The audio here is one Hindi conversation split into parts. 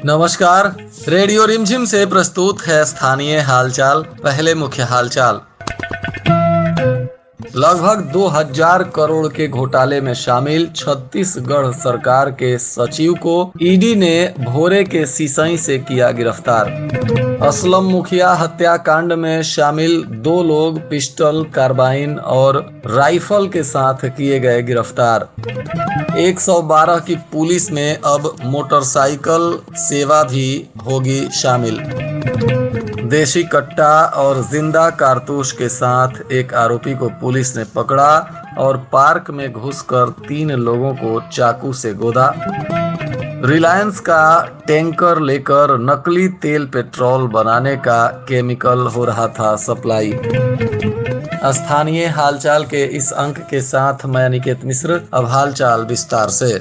नमस्कार, रेडियो रिमझिम से प्रस्तुत है स्थानीय हालचाल। पहले मुख्य हालचाल। लगभग 2000 करोड़ के घोटाले में शामिल छत्तीसगढ़ सरकार के सचिव को ईडी ने भोरे के सिसई से किया गिरफ्तार। असलम मुखिया हत्याकांड में शामिल 2 लोग पिस्टल, कार्बाइन और राइफल के साथ किए गए गिरफ्तार। 112 की पुलिस में अब मोटरसाइकिल सेवा भी होगी शामिल। देशी कट्टा और जिंदा कारतूस के साथ एक आरोपी को पुलिस ने पकड़ा और पार्क में घुसकर 3 लोगों को चाकू से गोदा। रिलायंस का टैंकर लेकर नकली तेल पेट्रोल बनाने का केमिकल हो रहा था सप्लाई। स्थानीय हालचाल के इस अंक के साथ मैं अनिकेत मिश्र। अब हालचाल विस्तार से।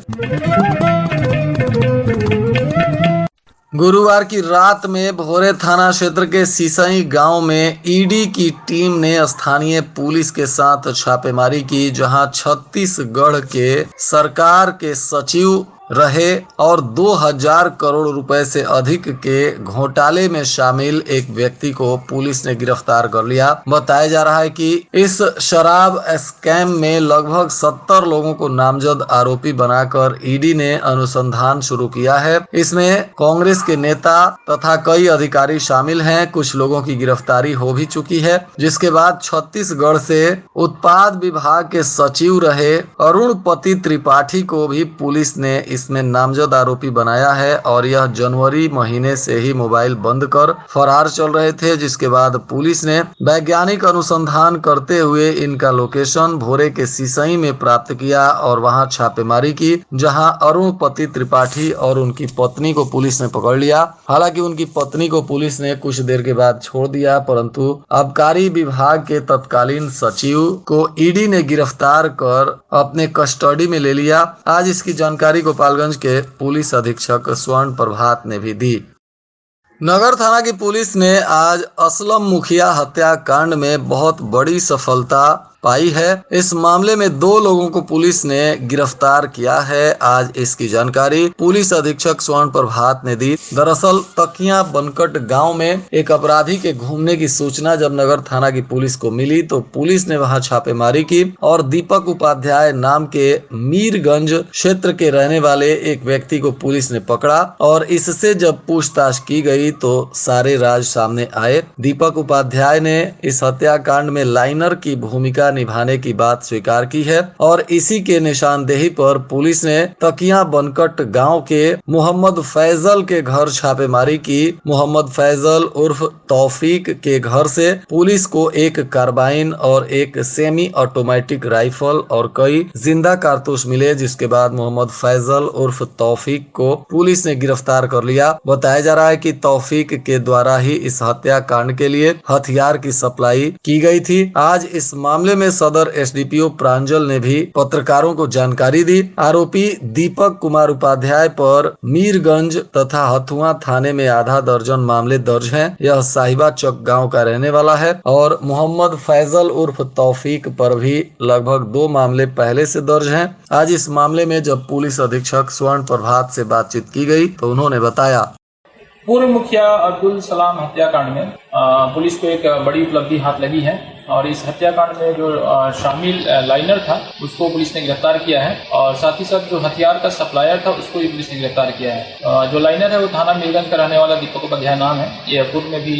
गुरुवार की रात में भोरे थाना क्षेत्र के सिसई गांव में ईडी की टीम ने स्थानीय पुलिस के साथ छापेमारी की, जहां छत्तीसगढ़ के सरकार के सचिव रहे और 2000 करोड़ रुपए से अधिक के घोटाले में शामिल एक व्यक्ति को पुलिस ने गिरफ्तार कर लिया। बताया जा रहा है कि इस शराब स्कैम में लगभग 70 लोगों को नामजद आरोपी बनाकर ईडी ने अनुसंधान शुरू किया है। इसमें कांग्रेस के नेता तथा कई अधिकारी शामिल हैं। कुछ लोगों की गिरफ्तारी हो भी चुकी है, जिसके बाद छत्तीसगढ़ से उत्पाद विभाग के सचिव रहे अरुणपति त्रिपाठी को भी पुलिस ने इसमें नामजद आरोपी बनाया है और यह जनवरी महीने से ही मोबाइल बंद कर फरार चल रहे थे, जिसके बाद पुलिस ने वैज्ञानिक अनुसंधान करते हुए इनका लोकेशन भोरे के सिसई में प्राप्त किया और वहां छापेमारी की, जहां अरुणपति त्रिपाठी और उनकी पत्नी को पुलिस ने पकड़ लिया। हालांकि उनकी पत्नी को पुलिस ने कुछ देर के बाद छोड़ दिया, परंतु आबकारी विभाग के तत्कालीन सचिव को ईडी ने गिरफ्तार कर अपने कस्टडी में ले लिया। आज इसकी जानकारी गोपालगंज के पुलिस अधीक्षक स्वर्ण प्रभात ने भी दी। नगर थाना की पुलिस ने आज असलम मुखिया हत्याकांड में बहुत बड़ी सफलता पाई है। इस मामले में 2 लोगों को पुलिस ने गिरफ्तार किया है। आज इसकी जानकारी पुलिस अधीक्षक स्वर्ण प्रभात ने दी। दरअसल तकिया बनकट गांव में एक अपराधी के घूमने की सूचना जब नगर थाना की पुलिस को मिली तो पुलिस ने वहां छापेमारी की और दीपक उपाध्याय नाम के मीरगंज क्षेत्र के रहने वाले एक व्यक्ति को पुलिस ने पकड़ा और इससे जब पूछताछ की गई तो सारे राज सामने आए। दीपक उपाध्याय ने इस हत्याकांड में लाइनर की भूमिका निभाने की बात स्वीकार की है और इसी के निशानदेही पर पुलिस ने तकिया बनकट गांव के मोहम्मद फैजल के घर छापेमारी की। मोहम्मद फैजल उर्फ तौफीक के घर से पुलिस को एक कार्बाइन और एक सेमी ऑटोमेटिक राइफल और कई जिंदा कारतूस मिले, जिसके बाद मोहम्मद फैजल उर्फ तौफीक को पुलिस ने गिरफ्तार कर लिया। बताया जा रहा है कि तौफीक के द्वारा ही इस हत्याकांड के लिए हथियार की सप्लाई की गई थी। आज इस मामले में सदर एसडीपीओ प्रांजल ने भी पत्रकारों को जानकारी दी। आरोपी दीपक कुमार उपाध्याय पर मीरगंज तथा हथुआ थाने में आधा दर्जन मामले दर्ज हैं। यह साहिबा चौक गांव का रहने वाला है और मोहम्मद फैजल उर्फ तौफीक पर भी लगभग 2 मामले पहले से दर्ज हैं। आज इस मामले में जब पुलिस अधीक्षक स्वर्ण प्रभात से बातचीत की गई तो उन्होंने बताया, पूर्व मुखिया अब्दुल सलाम हत्याकांड में पुलिस को एक बड़ी उपलब्धि हाथ लगी है और इस हत्याकांड में जो शामिल लाइनर था उसको पुलिस ने गिरफ्तार किया है और साथ ही साथ जो हथियार का सप्लायर था उसको भी पुलिस ने गिरफ्तार किया है। जो लाइनर है वो थाना मीरगंज का रहने वाला दीपक उपाध्याय नाम है। ये पूर्व में भी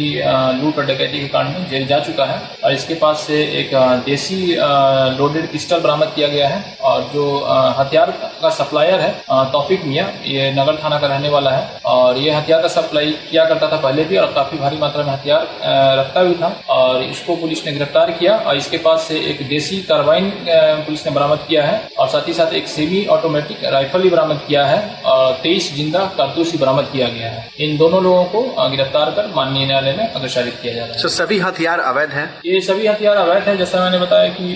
लूट और डकैती के कांड में जेल जा चुका है और इसके पास से एक देसी लोडेड पिस्टल बरामद किया गया है और जो हथियार का सप्लायर है तौफीक मियां, ये नगर थाना का रहने वाला है और ये हथियार का सप्लाई किया करता था पहले भी और काफी भारी मात्रा में हथियार रखता भी था और इसको पुलिस ने गिरफ्तार किया और इसके पास से एक देसी कार्बाइन पुलिस ने बरामद किया है और साथ ही साथ एक सेमी ऑटोमेटिक राइफल भी बरामद किया है और 23 जिंदा कारतूस भी बरामद किया गया है। इन दोनों लोगों को गिरफ्तार कर माननीय न्यायालय में अग्रसारित किया जा रहा है। सभी हथियार अवैध हैं? ये सभी हथियार अवैध हैं। जैसा मैंने बताया कि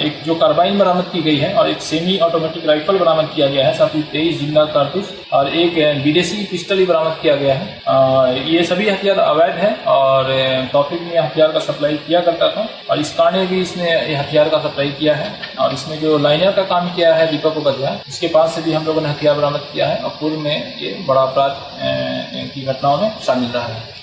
एक जो कार्बाइन बरामद की गई है और एक सेमी ऑटोमेटिक राइफल बरामद किया गया है, साथ ही 23 जिंदा कारतूस और एक विदेशी पिस्टल भी बरामद किया गया है। ये सभी हथियार अवैध है और तौफीक ने हथियार का सप्लाई किया करता था और इस कांड में भी इसने ये हथियार का सप्लाई किया है। और इसमें जो लाइनर का काम किया है दीपक उपाध्याय, इसके पास से भी हम लोगों ने हथियार बरामद किया है और पूर्व में ये बड़ा अपराध की घटनाओं में शामिल रहा है।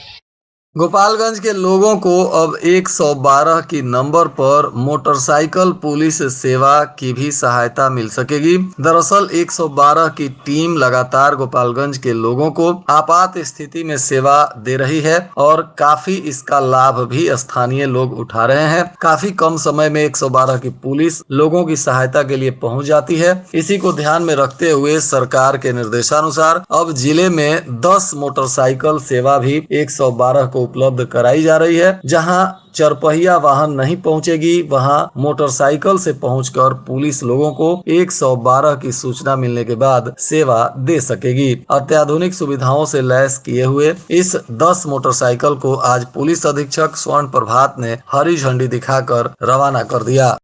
गोपालगंज के लोगों को अब 112 की नंबर पर मोटरसाइकिल पुलिस सेवा की भी सहायता मिल सकेगी। दरअसल 112 की टीम लगातार गोपालगंज के लोगों को आपात स्थिति में सेवा दे रही है और काफी इसका लाभ भी स्थानीय लोग उठा रहे हैं। काफी कम समय में 112 की पुलिस लोगों की सहायता के लिए पहुंच जाती है। इसी को ध्यान में रखते हुए सरकार के निर्देशानुसार अब जिले में 10 मोटरसाइकिल सेवा भी 112 को उपलब्ध कराई जा रही है। जहां चरपहिया वाहन नहीं पहुंचेगी, वहां मोटरसाइकिल से पहुंचकर पुलिस लोगों को 112 की सूचना मिलने के बाद सेवा दे सकेगी। अत्याधुनिक सुविधाओं से लैस किए हुए इस 10 मोटरसाइकिल को आज पुलिस अधीक्षक स्वर्ण प्रभात ने हरी झंडी दिखाकर रवाना कर दिया।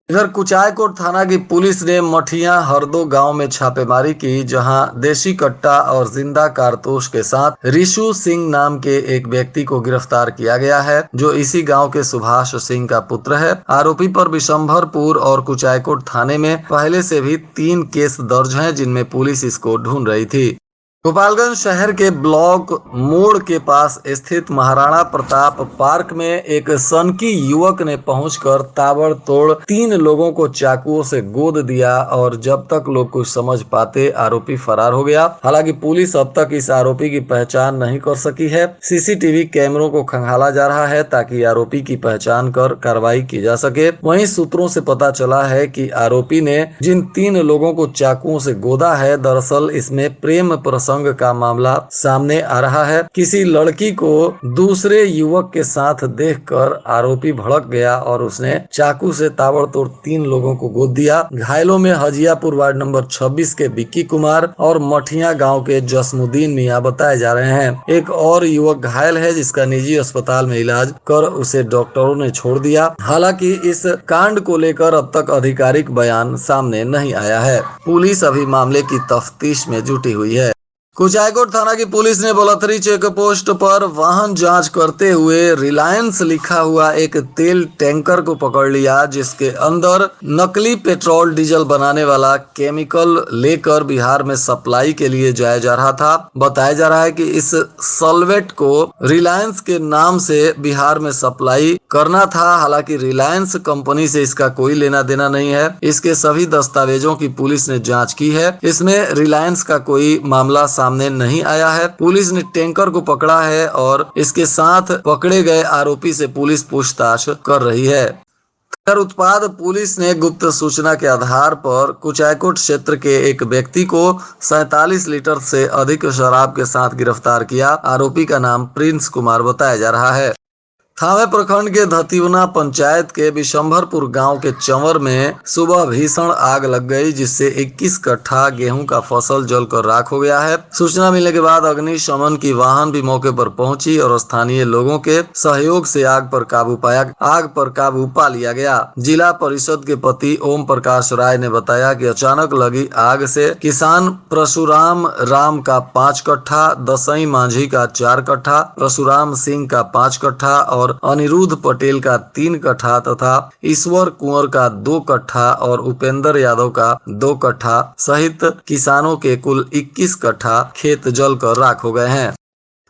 इधर कुचायकोट थाना की पुलिस ने मठिया हरदो गांव में छापेमारी की, जहां देशी कट्टा और जिंदा कारतूस के साथ रिशु सिंह नाम के एक व्यक्ति को गिरफ्तार किया गया है, जो इसी गांव के सुभाष सिंह का पुत्र है। आरोपी पर बिशंभरपुर और कुचायकोट थाने में पहले से भी 3 केस दर्ज हैं, जिनमें पुलिस इसको ढूंढ रही थी। गोपालगंज शहर के ब्लॉक मोड़ के पास स्थित महाराणा प्रताप पार्क में एक सनकी युवक ने पहुंचकर ताबड़तोड़ 3 लोगों को चाकुओं से गोद दिया और जब तक लोग कुछ समझ पाते आरोपी फरार हो गया। हालांकि पुलिस अब तक इस आरोपी की पहचान नहीं कर सकी है। सीसीटीवी कैमरों को खंगाला जा रहा है ताकि आरोपी की पहचान कर कार्रवाई की जा सके। वहीं सूत्रों से पता चला है कि आरोपी ने जिन 3 लोगों को चाकुओं से गोदा है, दरअसल इसमें प्रेम प्रसंग का मामला सामने आ रहा है। किसी लड़की को दूसरे युवक के साथ देखकर आरोपी भड़क गया और उसने चाकू से ताबड़तोड़ 3 लोगों को गोद दिया। घायलों में हजियापुर वार्ड नंबर 26 के विक्की कुमार और मठिया गांव के जसमुद्दीन मियां बताए जा रहे हैं। एक और युवक घायल है, जिसका निजी अस्पताल में इलाज कर उसे डॉक्टरों ने छोड़ दिया। हालांकि इस कांड को लेकर अब तक आधिकारिक बयान सामने नहीं आया है। पुलिस अभी मामले की तफ्तीश में जुटी हुई है। कुचायकोट थाना की पुलिस ने बोलथरी चेक पोस्ट पर वाहन जांच करते हुए रिलायंस लिखा हुआ एक तेल टैंकर को पकड़ लिया, जिसके अंदर नकली पेट्रोल डीजल बनाने वाला केमिकल लेकर बिहार में सप्लाई के लिए जाया जा रहा था। बताया जा रहा है कि इस सॉल्वेट को रिलायंस के नाम से बिहार में सप्लाई करना था। हालांकि रिलायंस कंपनी से इसका कोई लेना देना नहीं है। इसके सभी दस्तावेजों की पुलिस ने जांच की है। इसमें रिलायंस का कोई मामला सामने नहीं आया है। पुलिस ने टैंकर को पकड़ा है और इसके साथ पकड़े गए आरोपी से पुलिस पूछताछ कर रही है। खैर उत्पाद पुलिस ने गुप्त सूचना के आधार पर कुचायकोट क्षेत्र के एक व्यक्ति को 47 लीटर से अधिक शराब के साथ गिरफ्तार किया। आरोपी का नाम प्रिंस कुमार बताया जा रहा है। थावे प्रखंड के धतिवना पंचायत के बिशंभरपुर गांव के चंवर में सुबह भीषण आग लग गई, जिससे 21 कट्ठा गेहूं का फसल जलकर राख हो गया है। सूचना मिलने के बाद अग्निशमन की वाहन भी मौके पर पहुंची और स्थानीय लोगों के सहयोग से आग पर काबू पा लिया गया। जिला परिषद के पति ओम प्रकाश राय ने बताया कि अचानक लगी आग से किसान परशुराम राम का 5 कट्ठा, दसई मांझी का 4 कट्ठा, परशुराम सिंह का 5 कट्ठा और अनिरुद्ध पटेल का 3 कट्ठा तथा ईश्वर कुंवर का 2 कट्ठा और उपेंद्र यादव का 2 कट्ठा सहित किसानों के कुल 21 कट्ठा खेत जलकर राख हो गए हैं।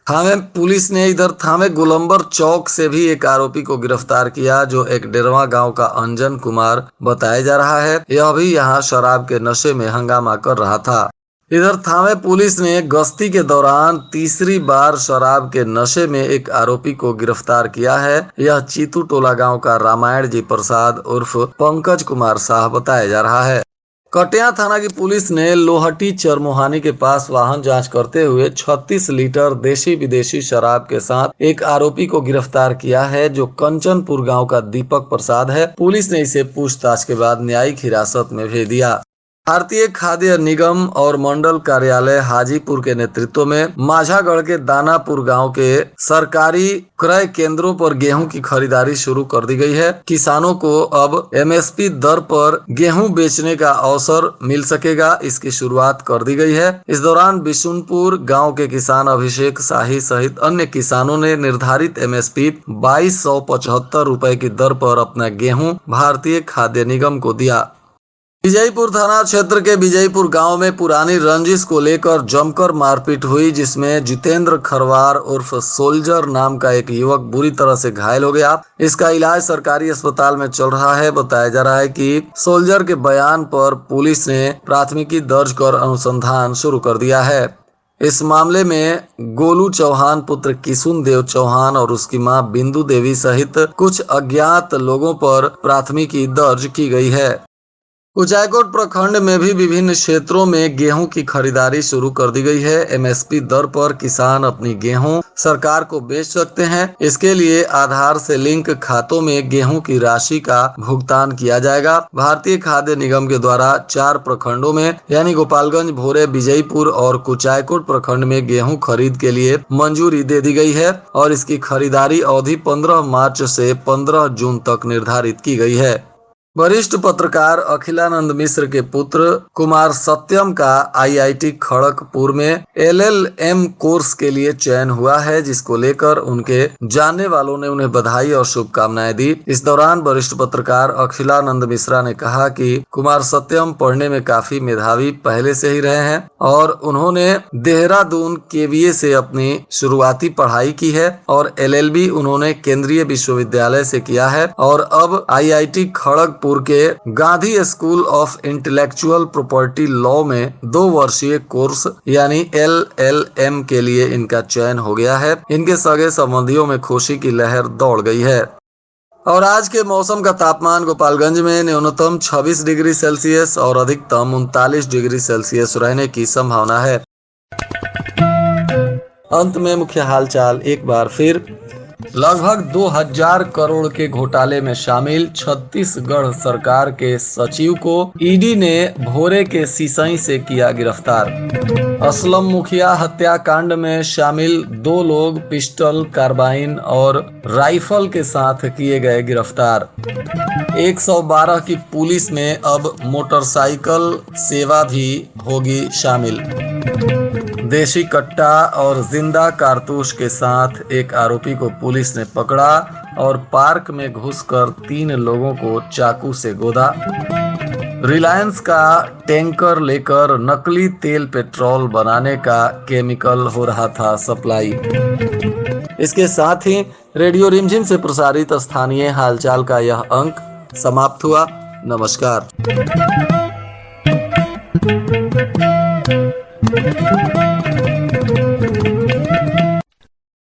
थावे पुलिस ने इधर थावे गोलंबर चौक से भी एक आरोपी को गिरफ्तार किया, जो एक डेरवा गांव का अंजन कुमार बताया जा रहा है। यह भी यहां शराब के नशे में हंगामा कर रहा था। इधर थावे पुलिस ने गश्ती के दौरान तीसरी बार शराब के नशे में एक आरोपी को गिरफ्तार किया है। यह चीतू टोला गांव का रामायण जी प्रसाद उर्फ पंकज कुमार शाह बताया जा रहा है। कटिया थाना की पुलिस ने लोहटी चरमोहानी के पास वाहन जांच करते हुए 36 लीटर देशी विदेशी शराब के साथ एक आरोपी को गिरफ्तार किया है, जो कंचनपुर गांव का दीपक प्रसाद है। पुलिस ने इसे पूछताछ के बाद न्यायिक हिरासत में भेज दिया। भारतीय खाद्य निगम और मंडल कार्यालय हाजीपुर के नेतृत्व में माझागढ़ के दानापुर गांव के सरकारी क्रय केंद्रों पर गेहूं की खरीदारी शुरू कर दी गई है। किसानों को अब एमएसपी दर पर गेहूं बेचने का अवसर मिल सकेगा, इसकी शुरुआत कर दी गई है। इस दौरान बिशुनपुर गांव के किसान अभिषेक शाही सहित अन्य किसानों ने निर्धारित एमएसपी 2275 रुपए की दर पर अपना गेहूं भारतीय खाद्य निगम को दिया। विजयपुर थाना क्षेत्र के विजयपुर गांव में पुरानी रंजिश को लेकर जमकर मारपीट हुई, जिसमें जितेंद्र खरवार उर्फ सोल्जर नाम का एक युवक बुरी तरह से घायल हो गया। इसका इलाज सरकारी अस्पताल में चल रहा है। बताया जा रहा है कि सोल्जर के बयान पर पुलिस ने प्राथमिकी दर्ज कर अनुसंधान शुरू कर दिया है। इस मामले में गोलू चौहान पुत्र किशुन देव चौहान और उसकी मां बिंदु देवी सहित कुछ अज्ञात लोगों पर प्राथमिकी दर्ज की गई है। कुचायकोट प्रखंड में भी विभिन्न क्षेत्रों में गेहूं की खरीदारी शुरू कर दी गई है। एमएसपी दर पर किसान अपनी गेहूं सरकार को बेच सकते हैं। इसके लिए आधार से लिंक खातों में गेहूं की राशि का भुगतान किया जाएगा। भारतीय खाद्य निगम के द्वारा 4 प्रखंडों में यानी गोपालगंज, भोरे, विजयपुर और कुचायकोट प्रखंड में गेहूं खरीद के लिए मंजूरी दे दी गई है और इसकी खरीदारी अवधि 15 मार्च से 15 जून तक निर्धारित की गई है। वरिष्ठ पत्रकार अखिलानंद मिश्र के पुत्र कुमार सत्यम का आईआईटी खड़गपुर में एलएलएम कोर्स के लिए चयन हुआ है, जिसको लेकर उनके जानने वालों ने उन्हें बधाई और शुभकामनाएं दी। इस दौरान वरिष्ठ पत्रकार अखिलानंद मिश्रा ने कहा कि कुमार सत्यम पढ़ने में काफी मेधावी पहले से ही रहे हैं और उन्होंने देहरादून केवीए से अपनी शुरुआती पढ़ाई की है और एलएलबी उन्होंने केंद्रीय विश्वविद्यालय से किया है और अब आईआईटी खड़गपुर के Gandhi school of intellectual property law में 2 वर्षीय कोर्स यानी एलएलएम के लिए इनका चयन हो गया है। इनके सगे संबंधियों में खुशी की लहर दौड़ गई है। और आज के मौसम का तापमान गोपालगंज में न्यूनतम 26 डिग्री सेल्सियस और अधिकतम 39 डिग्री सेल्सियस रहने की संभावना है। अंत में मुख्य हालचाल एक बार फिर। लगभग 2000 करोड़ के घोटाले में शामिल छत्तीसगढ़ सरकार के सचिव को ईडी ने भोरे के सिसई से किया गिरफ्तार। असलम मुखिया हत्याकांड में शामिल 2 लोग पिस्टल, कार्बाइन और राइफल के साथ किए गए गिरफ्तार। 112 की पुलिस में अब मोटरसाइकिल सेवा भी होगी शामिल। देशी कट्टा और जिंदा कारतूस के साथ एक आरोपी को पुलिस ने पकड़ा और पार्क में घुसकर 3 लोगों को चाकू से गोदा। रिलायंस का टैंकर लेकर नकली तेल पेट्रोल बनाने का केमिकल हो रहा था सप्लाई। इसके साथ ही रेडियो रिमझिम से प्रसारित स्थानीय हालचाल का यह अंक समाप्त हुआ। नमस्कार।